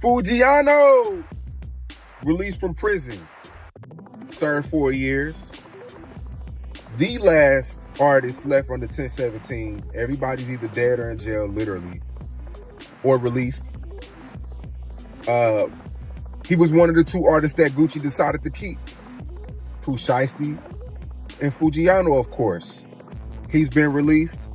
Foogiano, released from prison, served 4 years. The last artist left on the 1017. Everybody's either dead or in jail, literally, or released. He was one of the 2 artists that Gucci decided to keep. Pooh Shiesty and Foogiano, of course. He's been released.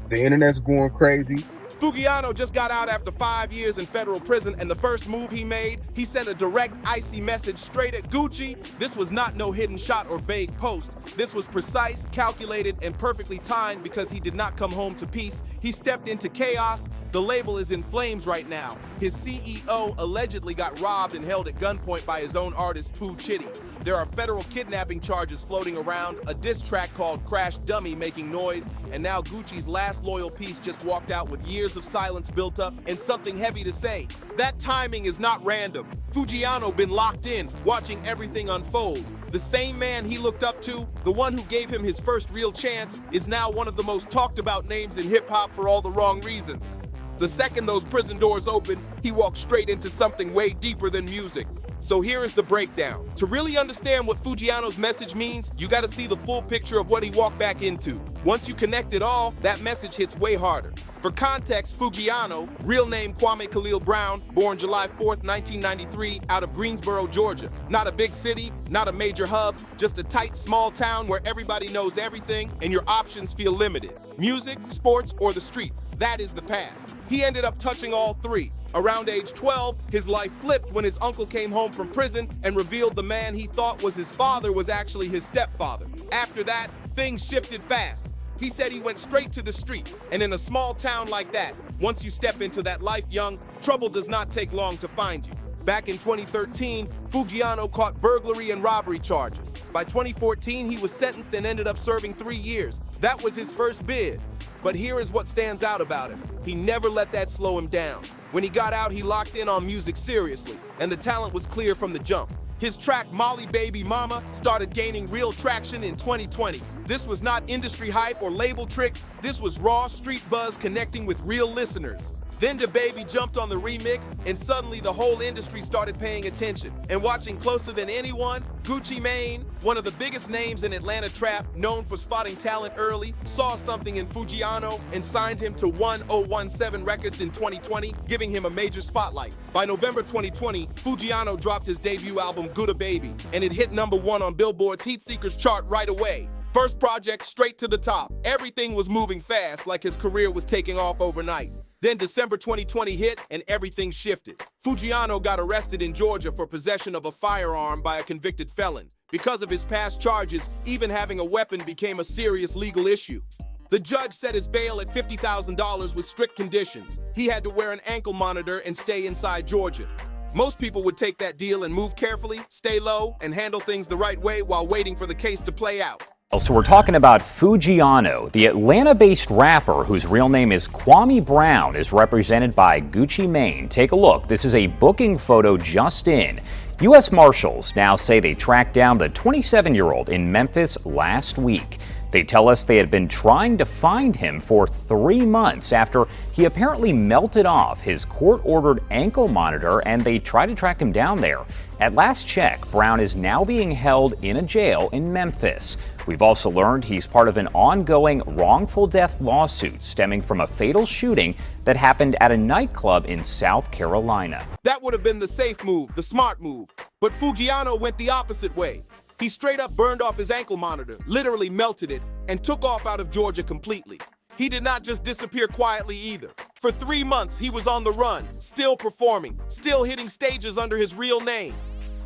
The internet's going crazy. Foogiano just got out after 5 years in federal prison, and the first move he made, he sent a direct, icy message straight at Gucci. This was not no hidden shot or vague post. This was precise, calculated, and perfectly timed because he did not come home to peace. He stepped into chaos. The label is in flames right now. His CEO allegedly got robbed and held at gunpoint by his own artist, Pooh Chitty. There are federal kidnapping charges floating around, a diss track called Crash Dummy making noise, and now Gucci's last loyal piece just walked out with years of silence built up and something heavy to say. That timing is not random. Foogiano been locked in, watching everything unfold. The same man he looked up to, the one who gave him his first real chance, is now one of the most talked about names in hip-hop for all the wrong reasons. The second those prison doors opened, he walked straight into something way deeper than music. So here is the breakdown. To really understand what Foogiano's message means, you gotta see the full picture of what he walked back into. Once you connect it all, that message hits way harder. For context, Foogiano, real name Kwame Khalil Brown, born July 4th, 1993, out of Greensboro, Georgia. Not a big city, not a major hub, just a tight, small town where everybody knows everything and your options feel limited. Music, sports, or the streets, that is the path. He ended up touching all 3. Around age 12, his life flipped when his uncle came home from prison and revealed the man he thought was his father was actually his stepfather. After that, things shifted fast. He said he went straight to the streets, and in a small town like that, once you step into that life young, trouble does not take long to find you. Back in 2013, Foogiano caught burglary and robbery charges. By 2014, he was sentenced and ended up serving 3 years. That was his first bid. But here is what stands out about him. He never let that slow him down. When he got out, he locked in on music seriously, and the talent was clear from the jump. His track, Molly Baby Mama, started gaining real traction in 2020. This was not industry hype or label tricks. This was raw street buzz connecting with real listeners. Then DaBaby jumped on the remix, and suddenly the whole industry started paying attention. And watching closer than anyone, Gucci Mane, one of the biggest names in Atlanta trap, known for spotting talent early, saw something in Foogiano and signed him to 1017 Records in 2020, giving him a major spotlight. By November 2020, Foogiano dropped his debut album, Good a Baby, and it hit #1 on Billboard's Heat Seekers chart right away. First project, straight to the top. Everything was moving fast, like his career was taking off overnight. Then December 2020 hit and everything shifted. Foogiano got arrested in Georgia for possession of a firearm by a convicted felon. Because of his past charges, even having a weapon became a serious legal issue. The judge set his bail at $50,000 with strict conditions. He had to wear an ankle monitor and stay inside Georgia. Most people would take that deal and move carefully, stay low, and handle things the right way while waiting for the case to play out. So we're talking about Foogiano, the Atlanta-based rapper whose real name is Kwame Brown, is represented by Gucci Mane. Take a look. This is a booking photo just in. U.S. Marshals now say they tracked down the 27-year-old in Memphis last week. They tell us they had been trying to find him for 3 months after he apparently melted off his court-ordered ankle monitor, and they tried to track him down there. At last check, Brown is now being held in a jail in Memphis. We've also learned he's part of an ongoing wrongful death lawsuit stemming from a fatal shooting that happened at a nightclub in South Carolina. That would have been the safe move, the smart move. But Foogiano went the opposite way. He straight up burned off his ankle monitor, literally melted it, and took off out of Georgia completely. He did not just disappear quietly either. For 3 months, he was on the run, still performing, still hitting stages under his real name.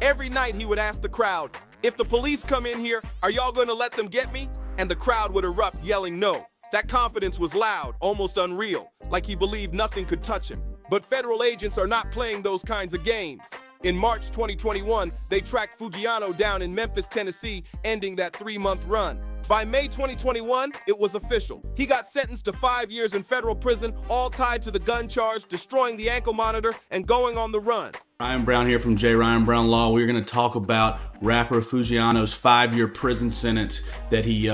Every night he would ask the crowd, "If the police come in here, are y'all gonna let them get me?" And the crowd would erupt yelling no. That confidence was loud, almost unreal, like he believed nothing could touch him. But federal agents are not playing those kinds of games. In March 2021, they tracked Foogiano down in Memphis, Tennessee, ending that 3-month run. By May 2021, it was official. He got sentenced to 5 years in federal prison, all tied to the gun charge, destroying the ankle monitor, and going on the run. Ryan Brown here from J. Ryan Brown Law. We're going to talk about rapper Foogiano's 5-year prison sentence that he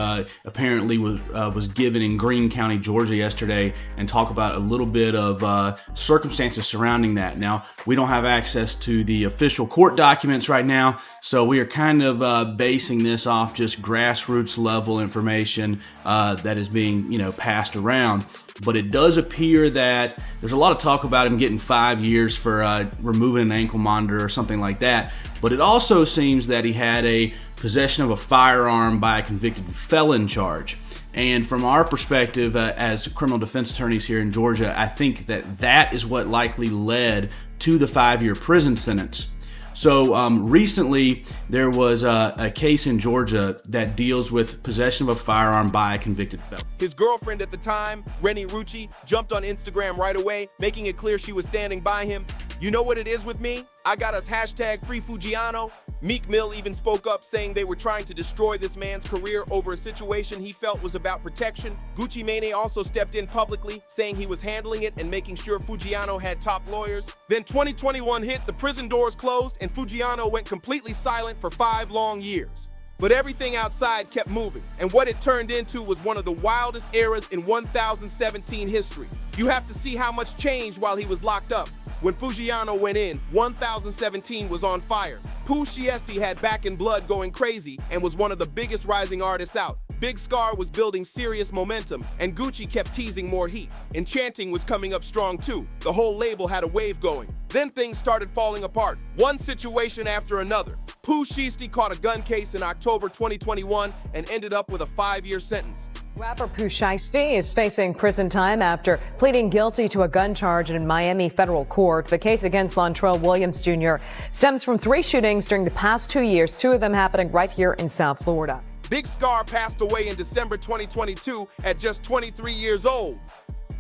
apparently was given in Greene County, Georgia yesterday, and talk about a little bit of circumstances surrounding that. Now, we don't have access to the official court documents right now, so we are kind of basing this off just grassroots level information that is being, passed around. But it does appear that there's a lot of talk about him getting 5 years for removing an ankle monitor or something like that. But it also seems that he had a possession of a firearm by a convicted felon charge. And from our perspective as criminal defense attorneys here in Georgia, I think that is what likely led to the 5-year prison sentence. So recently, there was a case in Georgia that deals with possession of a firearm by a convicted felon. His girlfriend at the time, Rennie Rucci, jumped on Instagram right away, making it clear she was standing by him. You know what it is with me? I got us hashtag free Foogiano. Meek Mill even spoke up saying they were trying to destroy this man's career over a situation he felt was about protection. Gucci Mane also stepped in publicly, saying he was handling it and making sure Foogiano had top lawyers. Then 2021 hit, the prison doors closed, and Foogiano went completely silent for 5 long years. But everything outside kept moving, and what it turned into was one of the wildest eras in 1017 history. You have to see how much changed while he was locked up. When Foogiano went in, 1017 was on fire. Pooh Shiesty had Back in Blood going crazy and was one of the biggest rising artists out. Big Scar was building serious momentum, and Gucci kept teasing more heat. Enchanting was coming up strong too. The whole label had a wave going. Then things started falling apart, one situation after another. Pooh Shiesty caught a gun case in October 2021 and ended up with a 5-year sentence. Rapper Pooh Shiesty is facing prison time after pleading guilty to a gun charge in Miami federal court. The case against Lontrell Williams Jr. stems from 3 shootings during the past 2 years, 2 of them happening right here in South Florida. Big Scar passed away in December 2022 at just 23 years old.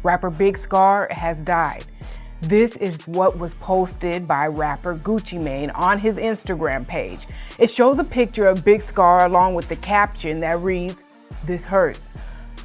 Rapper Big Scar has died. This is what was posted by rapper Gucci Mane on his Instagram page. It shows a picture of Big Scar along with the caption that reads, "This hurts.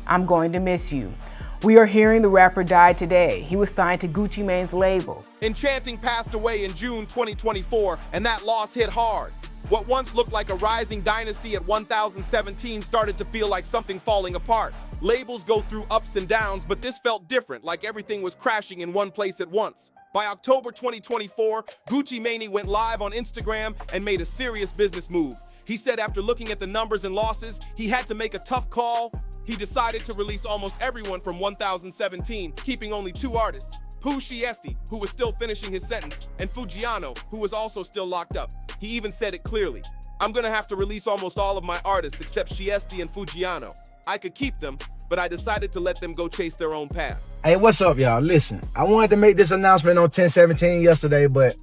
I'm going to miss you." We are hearing the rapper died today. He was signed to Gucci Mane's label. Enchanting passed away in June 2024, and that loss hit hard. What once looked like a rising dynasty at 1017 started to feel like something falling apart. Labels go through ups and downs, but this felt different, like everything was crashing in one place at once. By October 2024, Gucci Mane went live on Instagram and made a serious business move. He said after looking at the numbers and losses, he had to make a tough call. He decided to release almost everyone from 1017, keeping only 2 artists. Pooh Shiesty, who was still finishing his sentence, and Foogiano, who was also still locked up. He even said it clearly. "I'm gonna have to release almost all of my artists except Shiesty and Foogiano. I could keep them, but I decided to let them go chase their own path." Hey, what's up, y'all? Listen, I wanted to make this announcement on 1017 yesterday, but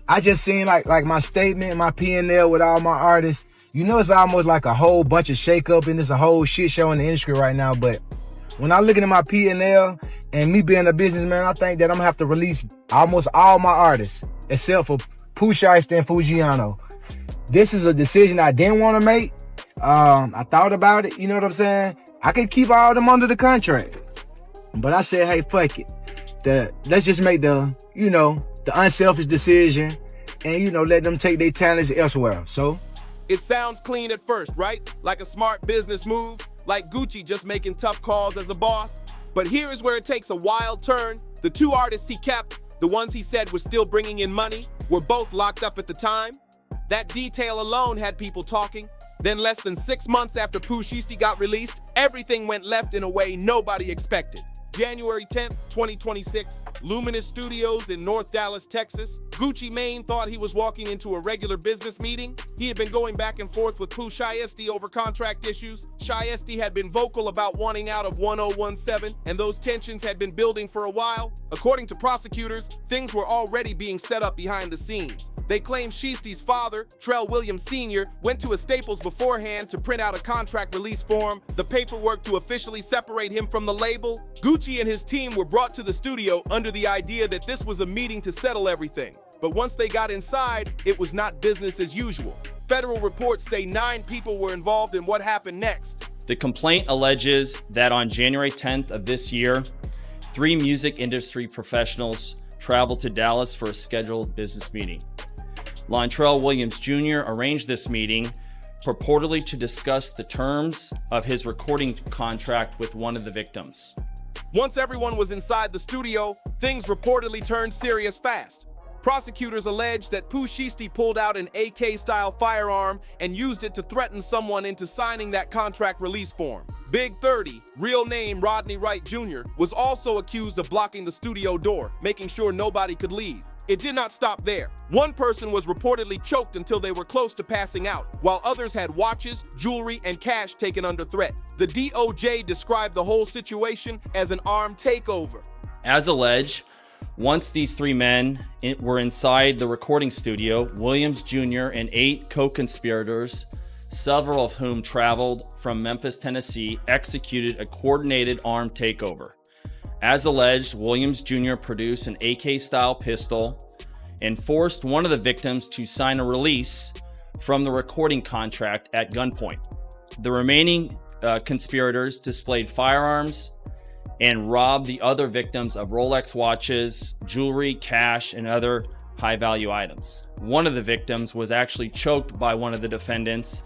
I just seen like my statement, my P&L with all my artists. It's almost like a whole bunch of shakeup and it's a whole shit show in the industry right now. But when I look at my P&L and me being a businessman, I think that I'm gonna have to release almost all my artists except for Pooh Shiesty and Foogiano. This is a decision I didn't want to make. I thought about it, you know what I'm saying? I could keep all of them under the contract. But I said, hey, fuck it. Let's just make the unselfish decision and, let them take their talents elsewhere. So it sounds clean at first, right? Like a smart business move, like Gucci just making tough calls as a boss. But here is where it takes a wild turn. The 2 artists he kept, the ones he said were still bringing in money, were both locked up at the time. That detail alone had people talking. Then less than 6 months after Pooh Shiesty got released, everything went left in a way nobody expected. January 10th, 2026, Luminous Studios in North Dallas, Texas. Gucci Mane thought he was walking into a regular business meeting. He had been going back and forth with Pooh Shiesty over contract issues. Shiesty had been vocal about wanting out of 1017, and those tensions had been building for a while. According to prosecutors, things were already being set up behind the scenes. They claim Shiesty's father, Trell Williams Sr., went to a Staples beforehand to print out a contract release form, the paperwork to officially separate him from the label. Gucci and his team were brought to the studio under the idea that this was a meeting to settle everything. But once they got inside, it was not business as usual. Federal reports say 9 people were involved in what happened next. The complaint alleges that on January 10th of this year, 3 music industry professionals traveled to Dallas for a scheduled business meeting. Lontrell Williams Jr. arranged this meeting purportedly to discuss the terms of his recording contract with one of the victims. Once everyone was inside the studio, things reportedly turned serious fast. Prosecutors alleged that Foogiano pulled out an AK-style firearm and used it to threaten someone into signing that contract release form. Big 30, real name Rodney Wright Jr., was also accused of blocking the studio door, making sure nobody could leave. It did not stop there. One person was reportedly choked until they were close to passing out, while others had watches, jewelry, and cash taken under threat. The DOJ described the whole situation as an armed takeover. As alleged, once these three men were inside the recording studio, Williams Jr. and 8 co-conspirators, several of whom traveled from Memphis, Tennessee, executed a coordinated armed takeover. As alleged, Williams Jr. produced an AK-style pistol and forced one of the victims to sign a release from the recording contract at gunpoint. The remaining conspirators displayed firearms and robbed the other victims of Rolex watches, jewelry, cash, and other high-value items. One of the victims was actually choked by one of the defendants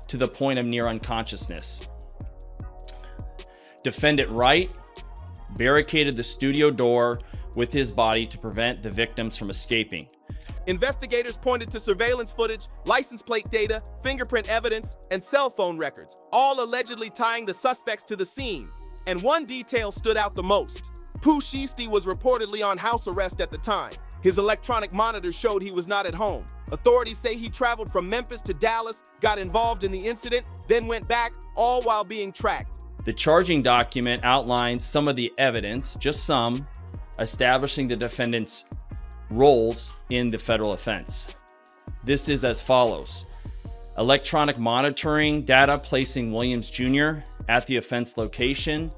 to the point of near unconsciousness. Defendant Wright barricaded the studio door with his body to prevent the victims from escaping. Investigators pointed to surveillance footage, license plate data, fingerprint evidence, and cell phone records, all allegedly tying the suspects to the scene. And one detail stood out the most. Foogiano was reportedly on house arrest at the time. His electronic monitor showed he was not at home. Authorities say he traveled from Memphis to Dallas, got involved in the incident, then went back, all while being tracked. The charging document outlines some of the evidence, just some, establishing the defendant's roles in the federal offense. This is as follows: electronic monitoring data placing Williams Jr. at the offense location,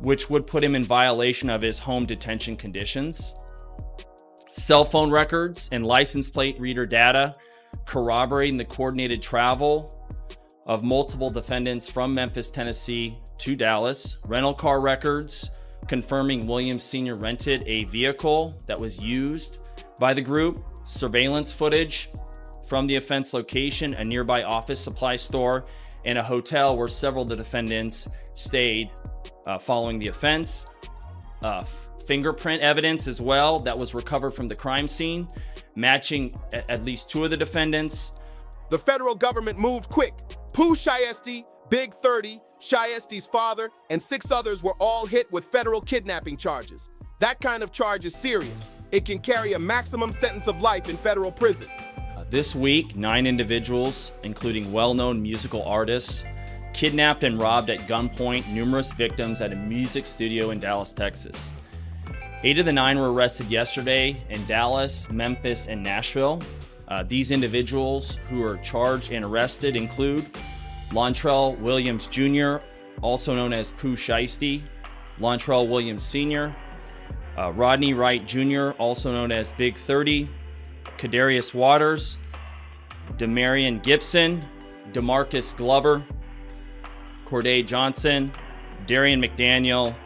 which would put him in violation of his home detention conditions. Cell phone records and license plate reader data corroborating the coordinated travel of multiple defendants from Memphis, Tennessee to Dallas. Rental car records confirming Williams Sr. rented a vehicle that was used by the group. Surveillance footage from the offense location, a nearby office supply store, and a hotel where several of the defendants stayed following the offense. Fingerprint evidence as well that was recovered from the crime scene, matching at least 2 of the defendants. The federal government moved quick. Foogiano, Big 30, Shiest's father, and 6 others were all hit with federal kidnapping charges. That kind of charge is serious. It can carry a maximum sentence of life in federal prison. This week, 9 individuals, including well-known musical artists, kidnapped and robbed at gunpoint numerous victims at a music studio in Dallas, Texas. 8 of the 9 were arrested yesterday in Dallas, Memphis, and Nashville. These individuals who are charged and arrested include Lontrell Williams Jr., also known as Foogiano, Lontrell Williams Sr., Rodney Wright Jr., also known as Big 30, Kadarius Waters, Demarion Gibson, DeMarcus Glover, Corday Johnson, Darian McDaniel,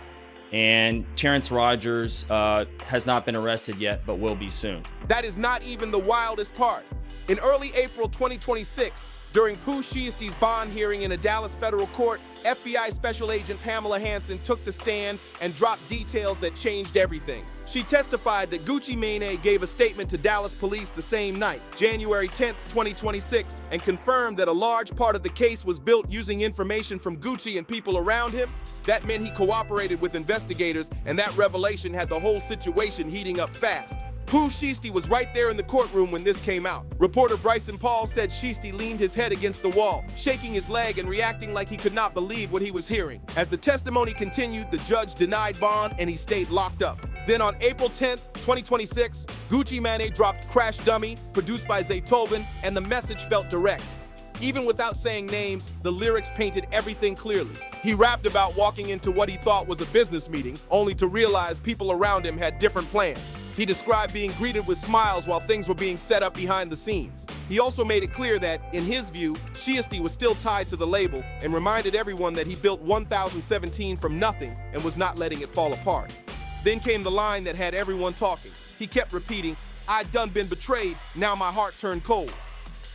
and Terrence Rogers has not been arrested yet, but will be soon. That is not even the wildest part. In early April 2026, during Foogiano's bond hearing in a Dallas federal court, FBI Special Agent Pamela Hansen took the stand and dropped details that changed everything. She testified that Gucci Mane gave a statement to Dallas police the same night, January 10th, 2026, and confirmed that a large part of the case was built using information from Gucci and people around him. That meant he cooperated with investigators, and that revelation had the whole situation heating up fast. Foogiano was right there in the courtroom when this came out. Reporter Bryson Paul said Shiesty leaned his head against the wall, shaking his leg and reacting like he could not believe what he was hearing. As the testimony continued, the judge denied bond and he stayed locked up. Then on April 10th, 2026, Gucci Mane dropped Crash Dummy, produced by Zaytoven, and the message felt direct. Even without saying names, the lyrics painted everything clearly. He rapped about walking into what he thought was a business meeting, only to realize people around him had different plans. He described being greeted with smiles while things were being set up behind the scenes. He also made it clear that, in his view, Shiesty was still tied to the label and reminded everyone that he built 1017 from nothing and was not letting it fall apart. Then came the line that had everyone talking. He kept repeating, "I'd done been betrayed, now my heart turned cold."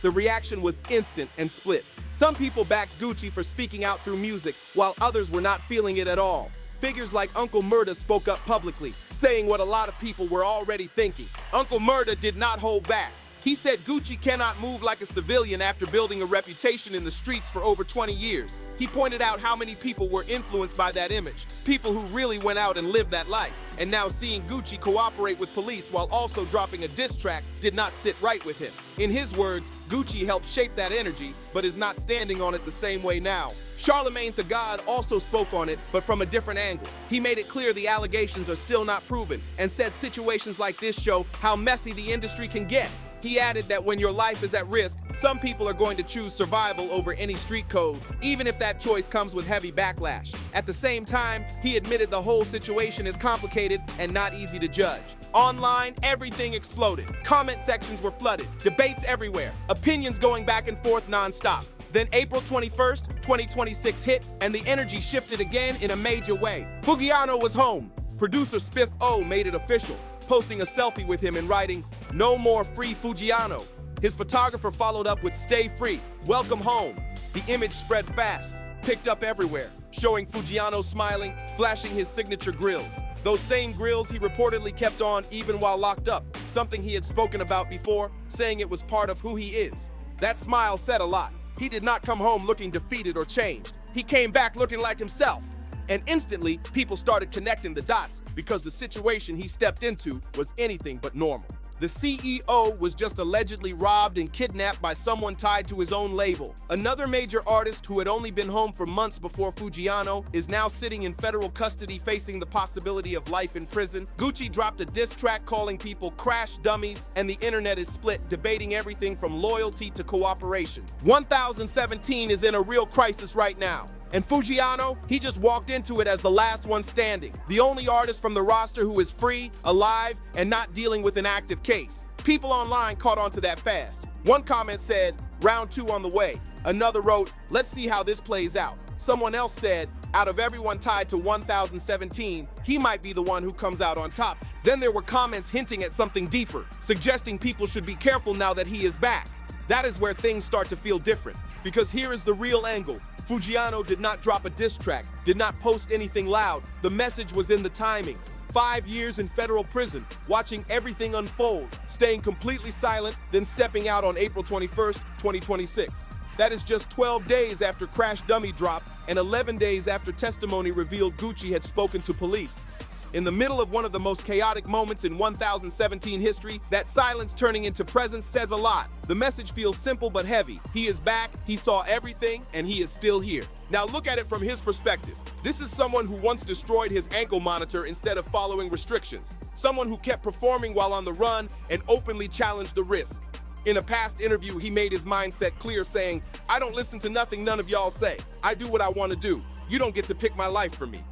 The reaction was instant and split. Some people backed Gucci for speaking out through music, while others were not feeling it at all. Figures like Uncle Murda spoke up publicly, saying what a lot of people were already thinking. Uncle Murda did not hold back. He said Gucci cannot move like a civilian after building a reputation in the streets for over 20 years. He pointed out how many people were influenced by that image, people who really went out and lived that life. And now seeing Gucci cooperate with police while also dropping a diss track did not sit right with him. In his words, Gucci helped shape that energy, but is not standing on it the same way now. Charlemagne the God also spoke on it, but from a different angle. He made it clear the allegations are still not proven, and said situations like this show how messy the industry can get. He added that when your life is at risk, some people are going to choose survival over any street code, even if that choice comes with heavy backlash. At the same time, he admitted the whole situation is complicated and not easy to judge. Online, everything exploded. Comment sections were flooded, debates everywhere, opinions going back and forth nonstop. Then April 21st, 2026 hit, and the energy shifted again in a major way. Foogiano was home. Producer Spiff O made it official, posting a selfie with him and writing, "No more free Foogiano." His photographer followed up with "Stay free, welcome home." The image spread fast, picked up everywhere, showing Foogiano smiling, flashing his signature grills. Those same grills he reportedly kept on even while locked up, something he had spoken about before, saying it was part of who he is. That smile said a lot. He did not come home looking defeated or changed. He came back looking like himself. And instantly, people started connecting the dots because the situation he stepped into was anything but normal. The CEO was just allegedly robbed and kidnapped by someone tied to his own label. Another major artist who had only been home for months before Foogiano is now sitting in federal custody facing the possibility of life in prison. Gucci dropped a diss track calling people crash dummies, and the internet is split, debating everything from loyalty to cooperation. 1017 is in a real crisis right now. And Foogiano, he just walked into it as the last one standing, the only artist from the roster who is free, alive, and not dealing with an active case. People online caught on to that fast. One comment said, "Round 2 on the way." Another wrote, "Let's see how this plays out." Someone else said, "Out of everyone tied to 1017, he might be the one who comes out on top." Then there were comments hinting at something deeper, suggesting people should be careful now that he is back. That is where things start to feel different, because here is the real angle. Foogiano did not drop a diss track, did not post anything loud. The message was in the timing. 5 years in federal prison, watching everything unfold, staying completely silent, then stepping out on April 21st, 2026. That is just 12 days after Crash Dummy dropped and 11 days after testimony revealed Gucci had spoken to police. In the middle of one of the most chaotic moments in 1017 history, that silence turning into presence says a lot. The message feels simple but heavy. He is back, he saw everything, and he is still here. Now look at it from his perspective. This is someone who once destroyed his ankle monitor instead of following restrictions. Someone who kept performing while on the run and openly challenged the risk. In a past interview, he made his mindset clear, saying, "I don't listen to nothing none of y'all say. I do what I want to do. You don't get to pick my life for me."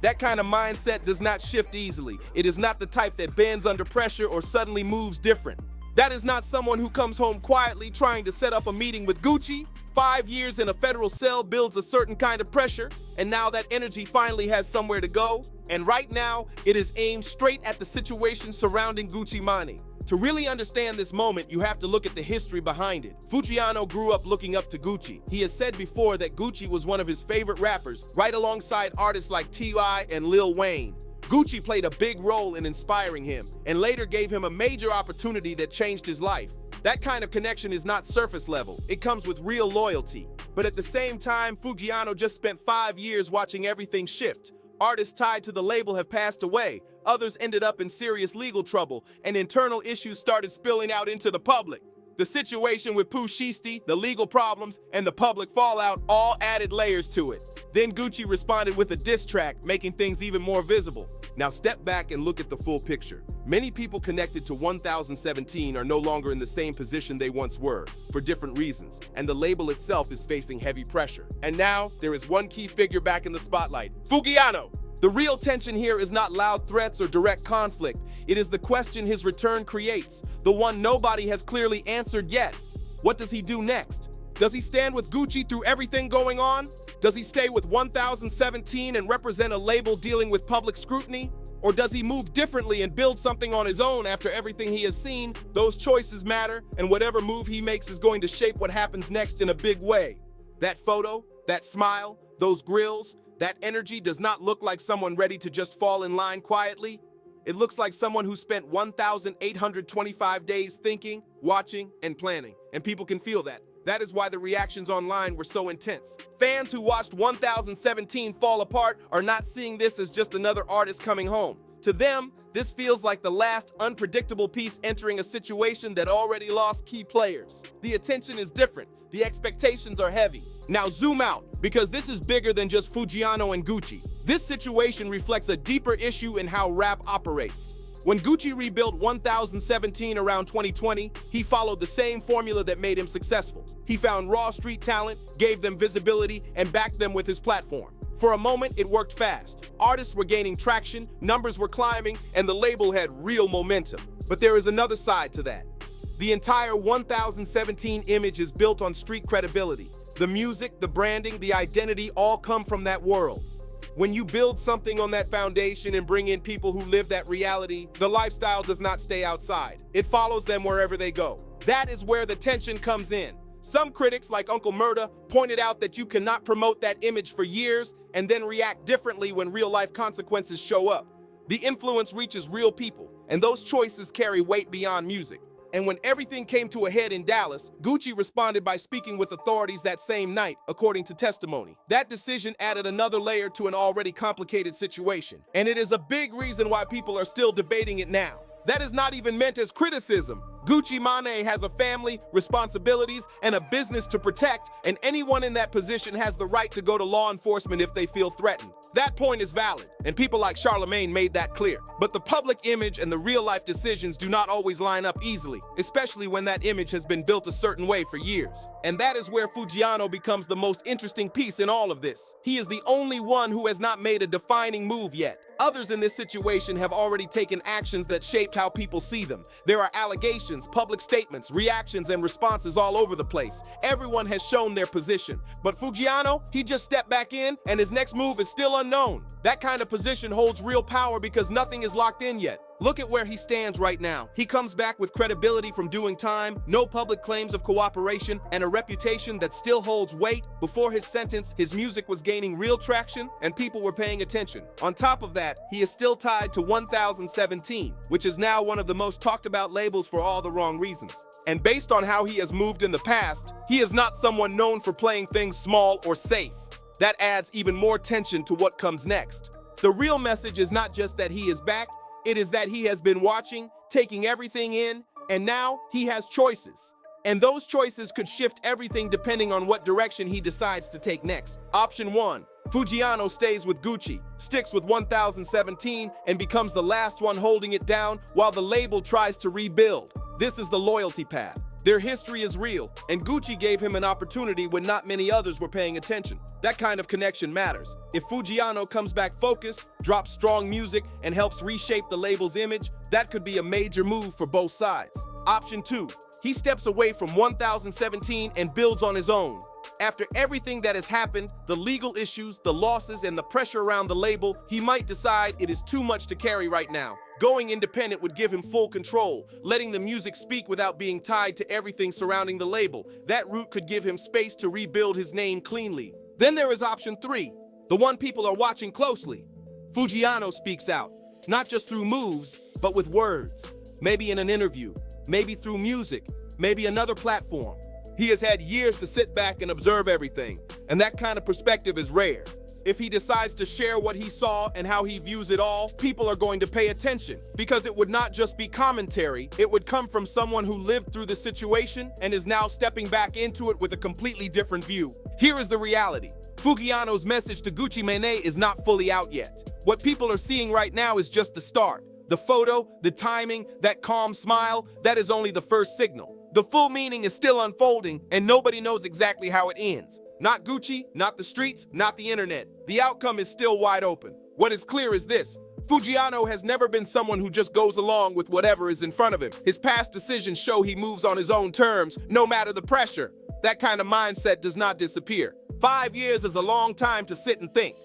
That kind of mindset does not shift easily. It is not the type that bends under pressure or suddenly moves different. That is not someone who comes home quietly trying to set up a meeting with Gucci. 5 years in a federal cell builds a certain kind of pressure, and now that energy finally has somewhere to go. And right now, it is aimed straight at the situation surrounding Gucci Mane. To really understand this moment, you have to look at the history behind it. Foogiano grew up looking up to Gucci. He has said before that Gucci was one of his favorite rappers, right alongside artists like T.I. and Lil Wayne. Gucci played a big role in inspiring him, and later gave him a major opportunity that changed his life. That kind of connection is not surface level. It comes with real loyalty. But at the same time, Foogiano just spent 5 years watching everything shift. Artists tied to the label have passed away. Others ended up in serious legal trouble, and internal issues started spilling out into the public. The situation with Pooh Shiesty, the legal problems, and the public fallout all added layers to it. Then Gucci responded with a diss track, making things even more visible. Now step back and look at the full picture. Many people connected to 1017 are no longer in the same position they once were, for different reasons, and the label itself is facing heavy pressure. And now, there is one key figure back in the spotlight, Foogiano. The real tension here is not loud threats or direct conflict. It is the question his return creates, the one nobody has clearly answered yet. What does he do next? Does he stand with Gucci through everything going on? Does he stay with 1017 and represent a label dealing with public scrutiny? Or does he move differently and build something on his own after everything he has seen? Those choices matter, and whatever move he makes is going to shape what happens next in a big way. That photo, that smile, those grills, that energy does not look like someone ready to just fall in line quietly. It looks like someone who spent 1,825 days thinking, watching, and planning. And people can feel that. That is why the reactions online were so intense. Fans who watched 1017 fall apart are not seeing this as just another artist coming home. To them, this feels like the last unpredictable piece entering a situation that already lost key players. The attention is different. The expectations are heavy. Now zoom out, because this is bigger than just Foogiano and Gucci. This situation reflects a deeper issue in how rap operates. When Gucci rebuilt 1017 around 2020, he followed the same formula that made him successful. He found raw street talent, gave them visibility, and backed them with his platform. For a moment, it worked fast. Artists were gaining traction, numbers were climbing, and the label had real momentum. But there is another side to that. The entire 1017 image is built on street credibility. The music, the branding, the identity all come from that world. When you build something on that foundation and bring in people who live that reality, the lifestyle does not stay outside. It follows them wherever they go. That is where the tension comes in. Some critics, like Uncle Murda, pointed out that you cannot promote that image for years and then react differently when real-life consequences show up. The influence reaches real people, and those choices carry weight beyond music. And when everything came to a head in Dallas, Gucci responded by speaking with authorities that same night, according to testimony. That decision added another layer to an already complicated situation, and it is a big reason why people are still debating it now. That is not even meant as criticism. Gucci Mane has a family, responsibilities, and a business to protect, and anyone in that position has the right to go to law enforcement if they feel threatened. That point is valid, and people like Charlemagne made that clear. But the public image and the real-life decisions do not always line up easily, especially when that image has been built a certain way for years. And that is where Foogiano becomes the most interesting piece in all of this. He is the only one who has not made a defining move yet. Others in this situation have already taken actions that shaped how people see them. There are allegations, public statements, reactions, and responses all over the place. Everyone has shown their position. But Foogiano, he just stepped back in, and his next move is still unknown. That kind of position holds real power because nothing is locked in yet. Look at where he stands right now. He comes back with credibility from doing time, no public claims of cooperation, and a reputation that still holds weight. Before his sentence, his music was gaining real traction, and people were paying attention. On top of that, he is still tied to 1017, which is now one of the most talked about labels for all the wrong reasons. And based on how he has moved in the past, he is not someone known for playing things small or safe. That adds even more tension to what comes next. The real message is not just that he is back, it is that he has been watching, taking everything in, and now he has choices. And those choices could shift everything depending on what direction he decides to take next. Option 1, Foogiano stays with Gucci, sticks with 1017, and becomes the last one holding it down while the label tries to rebuild. This is the loyalty path. Their history is real, and Gucci gave him an opportunity when not many others were paying attention. That kind of connection matters. If Foogiano comes back focused, drops strong music, and helps reshape the label's image, that could be a major move for both sides. Option 2, he steps away from 1017 and builds on his own. After everything that has happened, the legal issues, the losses, and the pressure around the label, he might decide it is too much to carry right now. Going independent would give him full control, letting the music speak without being tied to everything surrounding the label. That route could give him space to rebuild his name cleanly. Then there is option 3, the one people are watching closely. Foogiano speaks out, not just through moves, but with words. Maybe in an interview, maybe through music, maybe another platform. He has had years to sit back and observe everything, and that kind of perspective is rare. If he decides to share what he saw and how he views it all, people are going to pay attention, because it would not just be commentary, it would come from someone who lived through the situation and is now stepping back into it with a completely different view. Here is the reality. Foogiano's message to Gucci Mane is not fully out yet. What people are seeing right now is just the start. The photo, the timing, that calm smile, that is only the first signal. The full meaning is still unfolding, and nobody knows exactly how it ends. Not Gucci, not the streets, not the internet. The outcome is still wide open. What is clear is this: Foogiano has never been someone who just goes along with whatever is in front of him. His past decisions show he moves on his own terms, no matter the pressure. That kind of mindset does not disappear. 5 years is a long time to sit and think.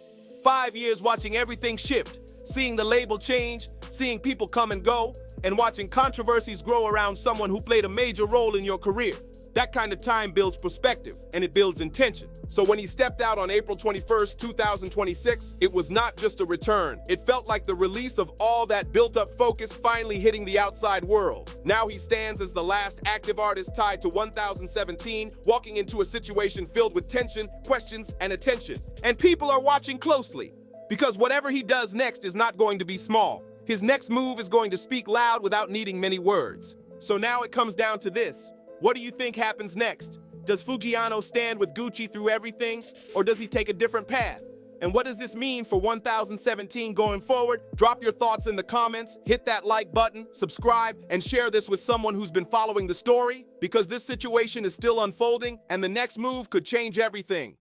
5 years watching everything shift, seeing the label change, seeing people come and go, and watching controversies grow around someone who played a major role in your career. That kind of time builds perspective, and it builds intention. So when he stepped out on April 21st, 2026, it was not just a return. It felt like the release of all that built-up focus finally hitting the outside world. Now he stands as the last active artist tied to 1017, walking into a situation filled with tension, questions, and attention. And people are watching closely, because whatever he does next is not going to be small. His next move is going to speak loud without needing many words. So now it comes down to this. What do you think happens next? Does Foogiano stand with Gucci through everything, or does he take a different path? And what does this mean for 1017 going forward? Drop your thoughts in the comments, hit that like button, subscribe, and share this with someone who's been following the story, because this situation is still unfolding, and the next move could change everything.